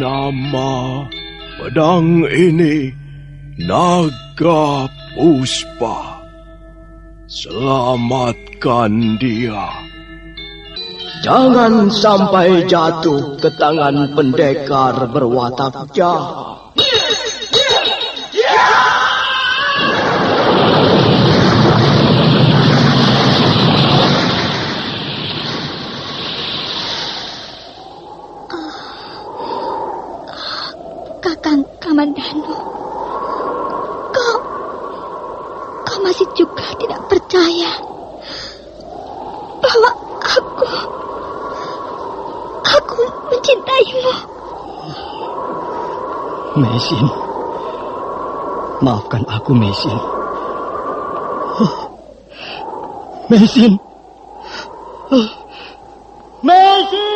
Nama pedang ini Naga Puspa. Selamatkan dia. Jangan sampai jatuh ke tangan pendekar berwatak jahat. Kakang Kamandanu, kau masih juga tidak percaya bahwa aku mencintaimu. Mesin, maafkan aku, Mesin. Mesin, Mesin.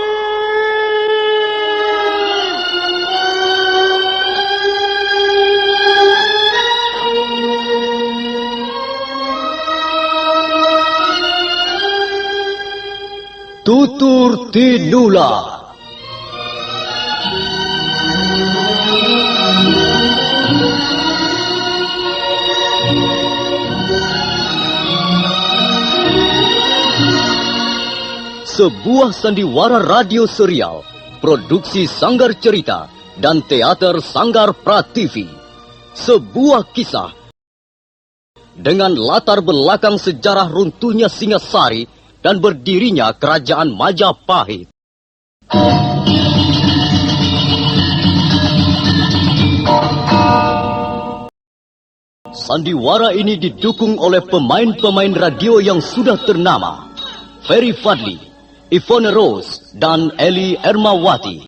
Tutur Tinula. Sebuah sandiwara radio serial, produksi Sanggar Cerita dan teater Sanggar Prativi. Sebuah kisah dengan latar belakang sejarah runtuhnya Singasari dan berdirinya Kerajaan Majapahit. Sandiwara ini didukung oleh pemain-pemain radio yang sudah ternama, Ferry Fadli, Ivone Rose, dan Eli Ermawati.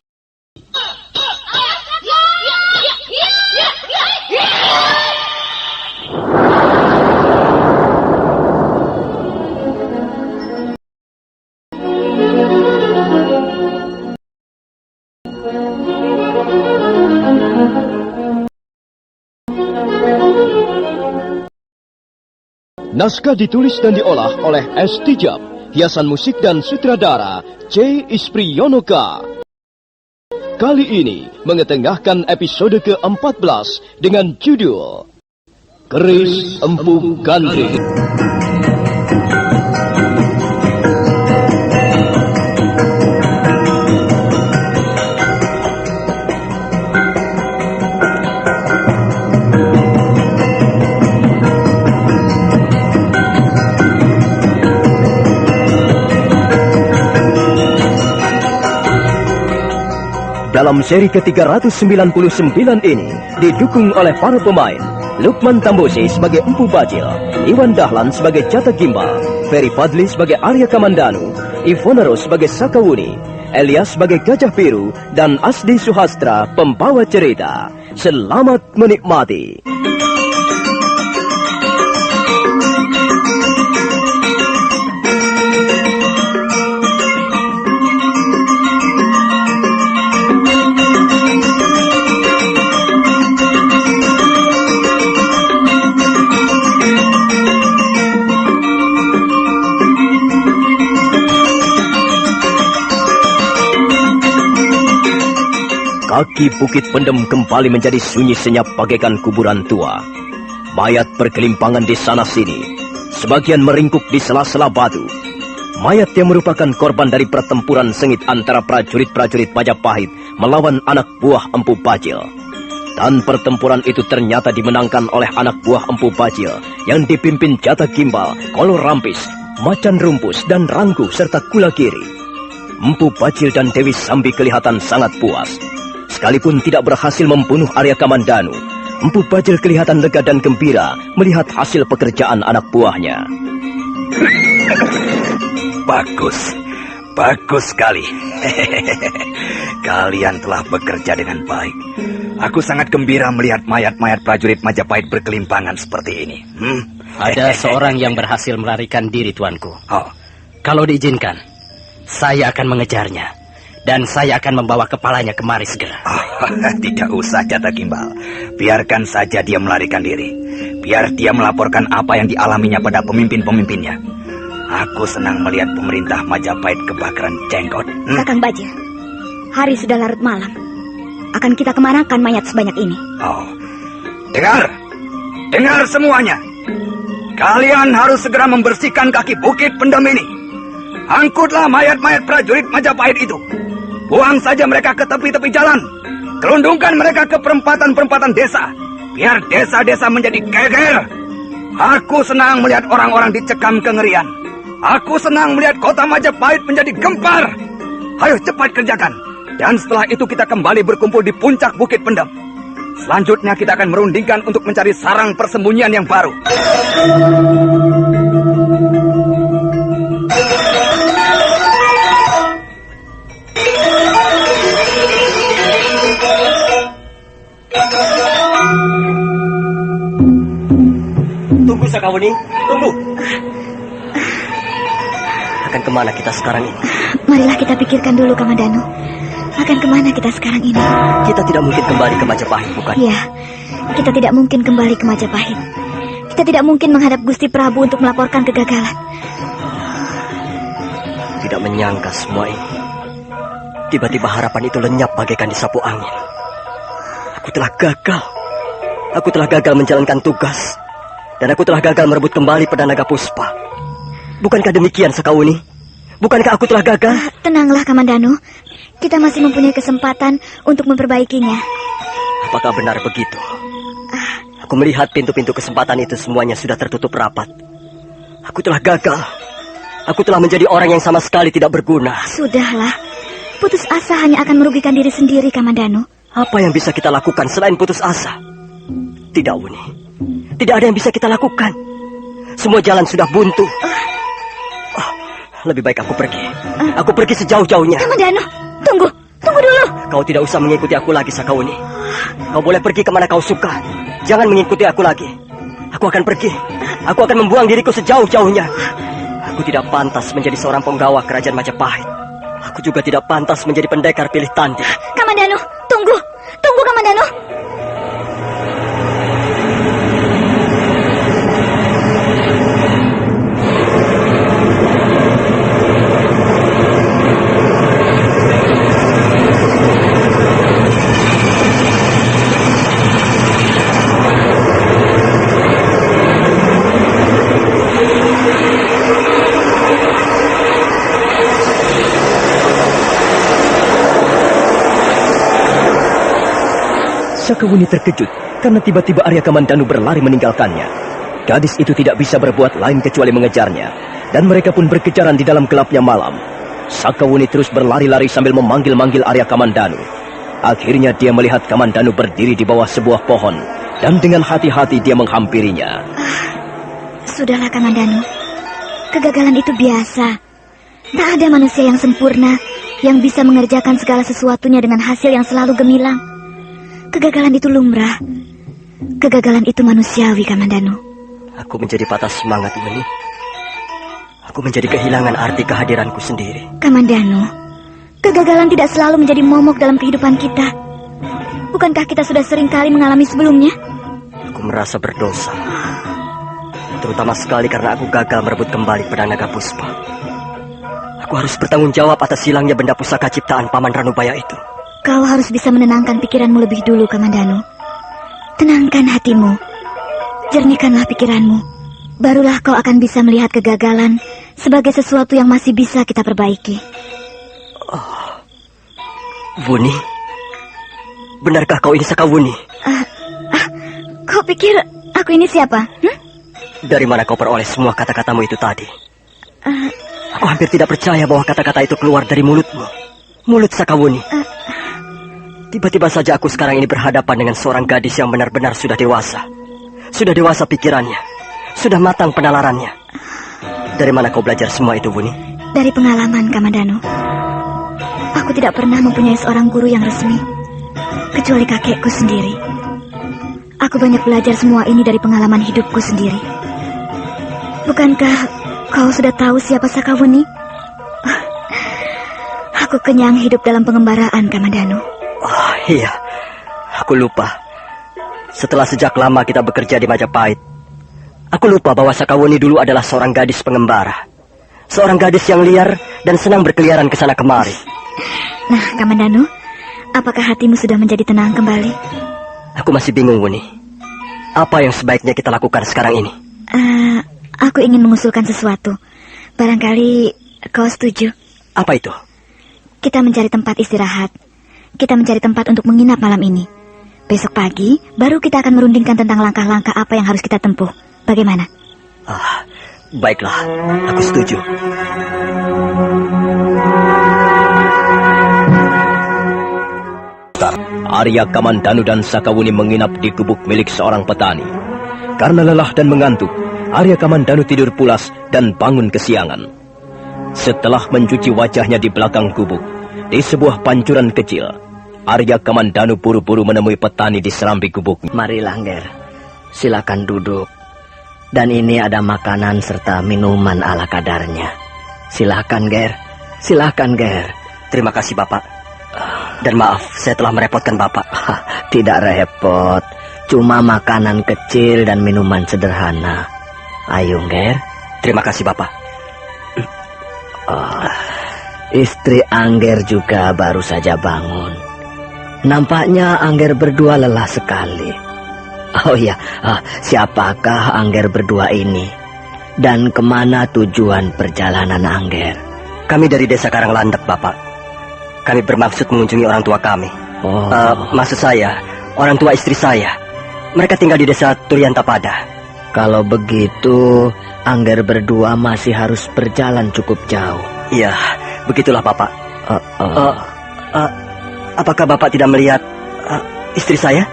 Naskah ditulis dan diolah oleh S. Tijab, hiasan musik dan sutradara C. Ispriyonoka. Kali ini mengetengahkan episode ke-14 dengan judul Keris Empu Gandring. Dalam seri ke-399 ini didukung oleh para pemain Lukman Tambosi sebagai Empu Bajil, Iwan Dahlan sebagai Jata Gimbal, Ferry Fadli sebagai Arya Kamandanu, Ivone Rose sebagai Sakawuni, Elias sebagai Gajah Biru, dan Asdi Suhastra pembawa cerita. Selamat menikmati. Kaki Bukit Pendem kembali menjadi sunyi senyap bagaikan kuburan tua. Mayat bergelimpangan di sana-sini, sebagian meringkuk di sela-sela batu. Mayat yang merupakan korban dari pertempuran sengit antara prajurit-prajurit Majapahit melawan anak buah Empu Bajil. Dan pertempuran itu ternyata dimenangkan oleh anak buah Empu Bajil yang dipimpin Jata Gimbal, Kolo Rampis, Macan Rumpus, dan Ranggu serta Kula Kiri. Empu Bajil dan Dewi Sambi kelihatan sangat puas. Sekalipun tidak berhasil membunuh Arya Kamandanu, Empu Bajil kelihatan lega dan gembira melihat hasil pekerjaan anak buahnya. Bagus sekali. Kalian telah bekerja dengan baik. Aku sangat gembira melihat mayat-mayat prajurit Majapahit berkelimpangan seperti ini. Ada seorang yang berhasil melarikan diri, Tuanku. Oh. Kalau diizinkan, saya akan mengejarnya. Dan saya akan membawa kepalanya kemari segera. Tidak usah, Jata Gimbal. Biarkan saja dia melarikan diri. Biar dia melaporkan apa yang dialaminya pada pemimpin-pemimpinnya. Aku senang melihat pemerintah Majapahit kebakaran jenggot. Kakang Bajil, hari sudah larut malam. akan kita kemanakan mayat sebanyak ini? Oh, dengar semuanya. Kalian harus segera membersihkan kaki bukit pendem ini. Angkutlah mayat-mayat prajurit Majapahit itu. Buang saja mereka ke tepi-tepi jalan. Kelundungkan mereka ke perempatan-perempatan desa. Biar desa-desa menjadi geger. Aku senang melihat orang-orang dicekam kengerian. Aku senang melihat kota Majapahit menjadi gempar. Ayo cepat kerjakan. Dan setelah itu kita kembali berkumpul di puncak Bukit Pendem. Selanjutnya kita akan merundingkan untuk mencari sarang persembunyian yang baru. Tunggu Sakawuni, tunggu. Akan kemana kita sekarang ini? Marilah kita pikirkan dulu, Kamandanu. Akan kemana kita sekarang ini? Kita tidak mungkin kembali ke Majapahit, bukan? Iya, kita tidak mungkin kembali ke Majapahit. Kita tidak mungkin menghadap Gusti Prabu untuk melaporkan kegagalan. Tidak menyangka semua ini. Tiba-tiba harapan itu lenyap bagaikan disapu angin. Aku telah gagal. Aku telah gagal menjalankan tugas. Dan aku telah gagal merebut kembali pedang Naga Puspa. Bukankah demikian, Sakawuni? Bukankah aku telah gagal? Tenanglah, Kamandanu. Kita masih mempunyai kesempatan untuk memperbaikinya. Apakah benar begitu? Aku melihat pintu-pintu kesempatan itu semuanya sudah tertutup rapat. Aku telah gagal. Aku telah menjadi orang yang sama sekali tidak berguna. Sudahlah. Putus asa hanya akan merugikan diri sendiri, Kamandanu. Apa yang bisa kita lakukan selain putus asa? Tidak, Wuni. Tidak ada yang bisa kita lakukan. Semua jalan sudah buntu. Lebih baik aku pergi. Aku pergi sejauh-jauhnya. Kamandanu, tunggu dulu. Kau tidak usah mengikuti aku lagi, Sakawuni. Kau boleh pergi kemana kau suka. Jangan mengikuti aku lagi. Aku akan pergi. Aku akan membuang diriku sejauh-jauhnya. Aku tidak pantas menjadi seorang penggawa kerajaan Majapahit. Aku juga tidak pantas menjadi pendekar pilih tanding. Kamandanu, tunggu Kamandanu. Sakawuni terkejut karena tiba-tiba Arya Kamandanu berlari meninggalkannya. Gadis itu tidak bisa berbuat lain kecuali mengejarnya, dan mereka pun berkejaran di dalam gelapnya malam. Sakawuni terus berlari-lari sambil memanggil-manggil Arya Kamandanu. Akhirnya dia melihat Kamandanu berdiri di bawah sebuah pohon, dan dengan hati-hati dia menghampirinya. Sudahlah, Kamandanu. Kegagalan itu biasa. Tak ada manusia yang sempurna yang bisa mengerjakan segala sesuatunya dengan hasil yang selalu gemilang. Kegagalan itu lumrah. Kegagalan itu manusiawi, Kamandanu. Aku menjadi patah semangat, Wuni. Aku menjadi kehilangan arti kehadiranku sendiri. Kamandanu, kegagalan tidak selalu menjadi momok dalam kehidupan kita. Bukankah kita sudah sering kali mengalami sebelumnya? Aku merasa berdosa. Terutama sekali karena aku gagal merebut kembali pedang Naga Puspa. Aku harus bertanggung jawab atas hilangnya benda pusaka ciptaan Paman Ranubaya itu. Kau harus bisa menenangkan pikiranmu lebih dulu, Kamandanu. Tenangkan hatimu. Jernihkanlah pikiranmu. Barulah kau akan bisa melihat kegagalan sebagai sesuatu yang masih bisa kita perbaiki. Wuni? Benarkah kau ini Sakawuni? Kau pikir aku ini siapa? Dari mana kau peroleh semua kata-katamu itu tadi? Aku hampir tidak percaya bahwa kata-kata itu keluar dari mulutmu. Mulut Sakawuni. Tiba-tiba saja aku sekarang ini berhadapan dengan seorang gadis yang benar-benar sudah dewasa. Sudah dewasa pikirannya. Sudah matang penalarannya. Dari mana kau belajar semua itu, Wuni? Dari pengalaman, Kamandanu. Aku tidak pernah mempunyai seorang guru yang resmi, kecuali kakekku sendiri. Aku banyak belajar semua ini dari pengalaman hidupku sendiri. Bukankah kau sudah tahu siapa Sakawuni? Aku kenyang hidup dalam pengembaraan, Kamandanu. Oh iya, aku lupa. Setelah sejak lama kita bekerja di Majapahit, aku lupa bahwa Sakawuni dulu adalah seorang gadis pengembara. Seorang gadis yang liar dan senang berkeliaran ke sana kemari. Nah, Kamandanu, apakah hatimu sudah menjadi tenang kembali? Aku masih bingung, Wuni. Apa yang sebaiknya kita lakukan sekarang ini? Aku ingin mengusulkan sesuatu. Barangkali kau setuju. Apa itu? Kita mencari tempat istirahat. Kita mencari tempat untuk menginap malam ini. Besok pagi, baru kita akan merundingkan tentang langkah-langkah apa yang harus kita tempuh. Bagaimana? Baiklah, aku setuju. Arya Kamandanu dan Sakawuni menginap di gubuk milik seorang petani. Karena lelah dan mengantuk, Arya Kamandanu tidur pulas dan bangun kesiangan. Setelah mencuci wajahnya di belakang gubuk, di sebuah pancuran kecil, Arya Kamandanu buru-buru menemui petani di serambi gubuknya. Marilah, Nger. Silakan duduk. Dan ini ada makanan serta minuman ala kadarnya. Silakan, Nger. Silakan, Nger. Terima kasih, Bapak. Dan maaf, saya telah merepotkan Bapak. Tidak repot. Cuma makanan kecil dan minuman sederhana. Ayo, Nger. Terima kasih, Bapak. Istri Angger juga baru saja bangun. Nampaknya Angger berdua lelah sekali. Oh iya, siapakah Angger berdua ini? Dan kemana tujuan perjalanan Angger? Kami dari desa Karanglandep, Bapak. Kami bermaksud mengunjungi orang tua kami. Maksud saya, orang tua istri saya. Mereka tinggal di desa Turyantapada. Kalau begitu, Angger berdua masih harus berjalan cukup jauh. Iya, begitulah, Bapak. Apakah Bapak tidak melihat istri saya?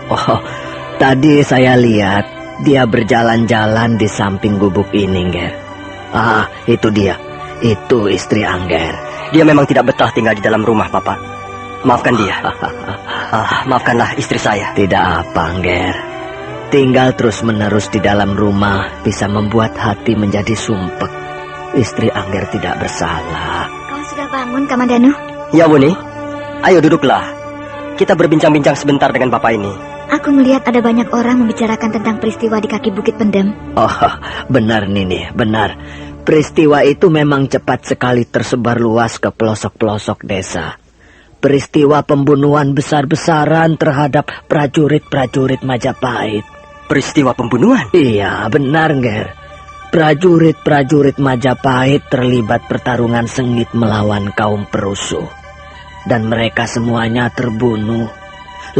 Tadi saya lihat dia berjalan-jalan di samping gubuk ini, Nger. Itu dia. Itu istri Angger. Dia memang tidak betah tinggal di dalam rumah, Bapak. Maafkan dia. Maafkanlah istri saya. Tidak apa, Angger. Tinggal terus-menerus di dalam rumah bisa membuat hati menjadi sumpek. Istri Angger tidak bersalah. Kau sudah bangun, Kamandanu? Ya, Wuni. Ayo duduklah. Kita berbincang-bincang sebentar dengan Bapak ini. Aku melihat ada banyak orang membicarakan tentang peristiwa di kaki Bukit Pendem. Benar, Nini, benar. Peristiwa itu memang cepat sekali tersebar luas ke pelosok-pelosok desa. Peristiwa pembunuhan besar-besaran terhadap prajurit-prajurit Majapahit. Peristiwa pembunuhan? Iya, benar, Nger. Prajurit-prajurit Majapahit terlibat pertarungan sengit melawan kaum perusuh. Dan mereka semuanya terbunuh.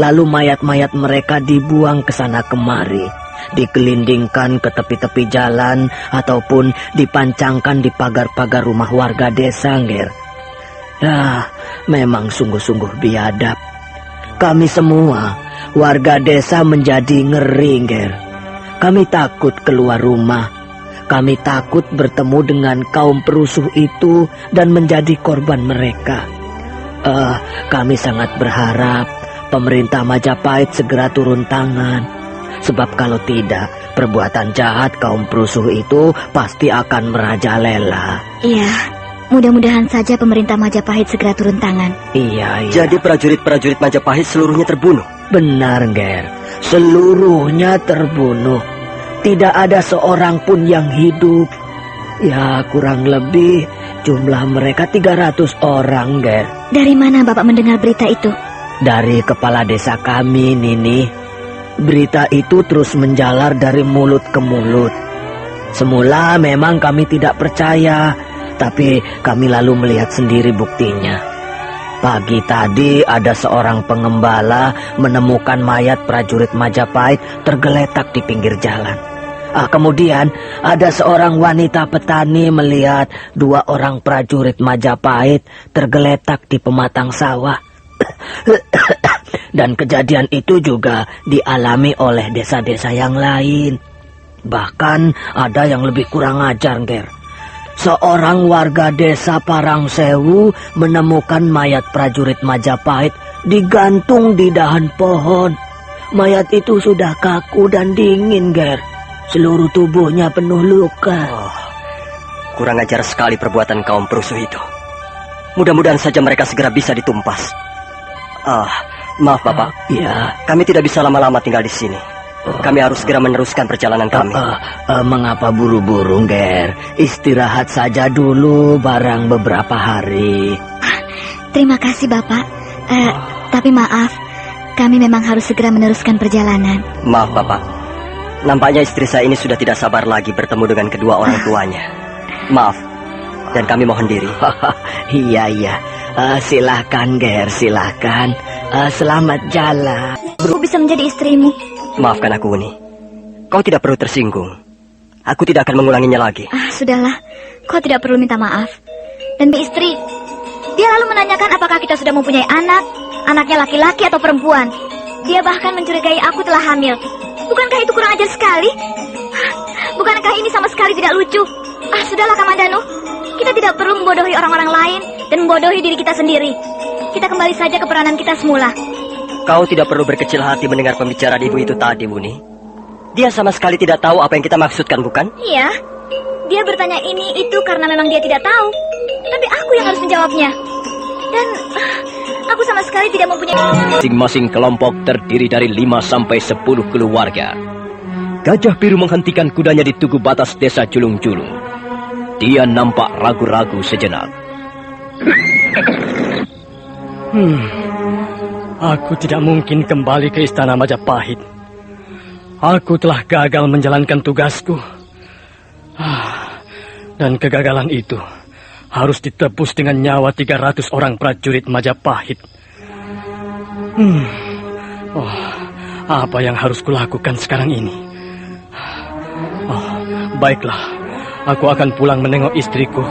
Lalu mayat-mayat mereka dibuang ke sana kemari, digelindingkan ke tepi-tepi jalan ataupun dipancangkan di pagar-pagar rumah warga desa, Nger. Ya, memang sungguh-sungguh biadab. Kami semua, warga desa menjadi ngeri, Nger. Kami takut keluar rumah. Kami takut bertemu dengan kaum perusuh itu dan menjadi korban mereka. Kami sangat berharap pemerintah Majapahit segera turun tangan. Sebab kalau tidak, perbuatan jahat kaum perusuh itu pasti akan merajalela. Iya, mudah-mudahan saja pemerintah Majapahit segera turun tangan. Iya. Jadi prajurit-prajurit Majapahit seluruhnya terbunuh? Benar, Nger. Seluruhnya terbunuh. Tidak ada seorang pun yang hidup. Ya, kurang lebih jumlah mereka 300 orang, Nger. Dari mana Bapak mendengar berita itu? Dari kepala desa kami, Nini. Berita itu terus menjalar dari mulut ke mulut. Semula memang kami tidak percaya, tapi kami lalu melihat sendiri buktinya. Pagi tadi ada seorang pengembala menemukan mayat prajurit Majapahit tergeletak di pinggir jalan. Kemudian ada seorang wanita petani melihat 2 orang prajurit Majapahit tergeletak di pematang sawah. Dan kejadian itu juga dialami oleh desa-desa yang lain. Bahkan ada yang lebih kurang ajar, Nger. Seorang warga desa Parangsewu menemukan mayat prajurit Majapahit digantung di dahan pohon. Mayat itu sudah kaku dan dingin, Nger. Seluruh tubuhnya penuh luka. Kurang ajar sekali perbuatan kaum perusuh itu. Mudah-mudahan saja mereka segera bisa ditumpas. Maaf, Bapak. Ya. Kami tidak bisa lama-lama tinggal di sini. Kami harus segera meneruskan perjalanan kami. Mengapa buru-buru, Nger? Istirahat saja dulu barang beberapa hari. Terima kasih, Bapak. Tapi maaf, kami memang harus segera meneruskan perjalanan. Maaf, Bapak. Nampaknya istri saya ini sudah tidak sabar lagi bertemu dengan kedua orang tuanya. Maaf, dan kami mohon diri. Iya. Silakan, Ger, silakan. Selamat jalan. Aku bisa menjadi istrimu. Maafkan aku, Uni. Kau tidak perlu tersinggung. Aku tidak akan mengulanginya lagi. Sudahlah, kau tidak perlu minta maaf. Dan Bi Istri, dia lalu menanyakan apakah kita sudah mempunyai anak, anaknya laki-laki atau perempuan. Dia bahkan mencurigai aku telah hamil. Bukankah itu kurang ajar sekali? Bukankah ini sama sekali tidak lucu? Sudahlah Kamandanu, kita tidak perlu membodohi orang-orang lain dan membodohi diri kita sendiri. Kita kembali saja ke peranan kita semula. Kau tidak perlu berkecil hati mendengar pembicaraan ibu itu tadi, Uni. Dia sama sekali tidak tahu apa yang kita maksudkan, bukan? Iya, dia bertanya ini itu karena memang dia tidak tahu. Tapi aku yang harus menjawabnya. Dan aku sama sekali tidak mempunyai... Masing-masing kelompok terdiri dari 5-10 keluarga. Gajah Biru menghentikan kudanya di tugu batas desa Julung-Julung. Dia nampak ragu-ragu sejenak. Aku tidak mungkin kembali ke istana Majapahit. Aku telah gagal menjalankan tugasku. Dan kegagalan itu harus ditebus dengan nyawa 300 orang prajurit Majapahit. Apa yang harus kulakukan sekarang ini? Baiklah, aku akan pulang menengok istriku.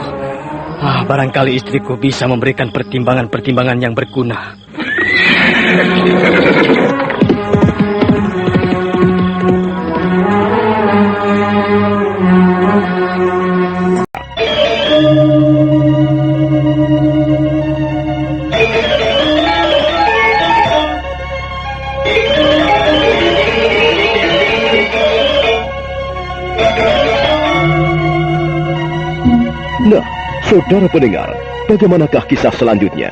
Barangkali istriku bisa memberikan pertimbangan-pertimbangan yang berguna. Nah, saudara pendengar, bagaimanakah kisah selanjutnya?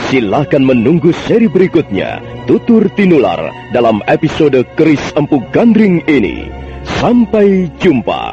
Silakan menunggu seri berikutnya, Tutur Tinular, dalam episode Keris Empu Gandring ini. Sampai jumpa.